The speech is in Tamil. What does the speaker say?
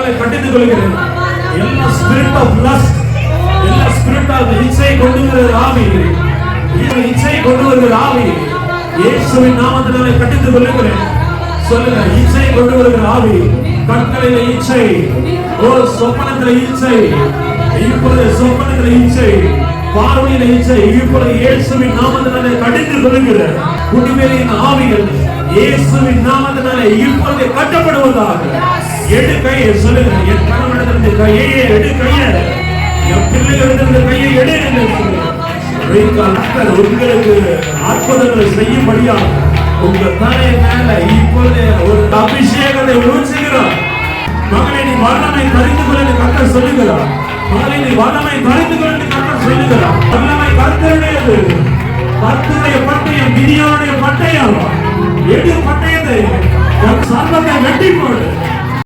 நாமத்தினாலே கடிந்து கொள்கிறேன். எல்லா ஸ்பிரிட் ஆஃப் லஸ்ட், எல்லா ஸ்பிரிட் ஆஃப் இச்சை கொண்டு வருகிற ஆவி, இச்சை கொண்டு வருகிற ஆவி இயேசுவின் நாமத்தினாலே கடிந்து கொள்கிறேன். சொல்லுங்க, இச்சை கொண்டு வருகிற ஆவி, கண்களிலே இச்சை, ஓ சொப்பனத்திலே இச்சை, இப்பொழுது சொப்பனத்திலே இச்சை, பார்வையில இச்சை, இப்பொழுது இயேசுவின் நாமத்தினாலே கடிந்து கொள்கிறேன். குடிவெறியின் ஆவிகள் இயேசுவின் நாமத்தினாலே இப்பொழுது கட்டப்படுவதாக. எடு கையை, சொல்லுங்க, என் கணவனிடத்திலிருந்து கையை எடு, கையை என் பிள்ளைகளிடத்திலிருந்து கையை எடு என்று சொல்லுங்க. உங்களுக்கு அற்புதங்களை செய்யும்படியா உங்க தலை மேல இப்பொழுது ஒரு அபிஷேகத்தை ஊற்றுகிறார். மகனை நீ வல்லமை தரிந்து கொள்ள கர்த்தர் சொல்லுகிறார். மகனை நீ வல்லமை தரிந்து கொள்ள கர்த்தர் சொல்லுகிறார். வல்லமை கர்த்தருடையது. கர்த்தருடைய பட்டயம், மிதியானுடைய பட்டயம். எடு பட்டயத்தை, சர்வத்தை வெட்டி போடு.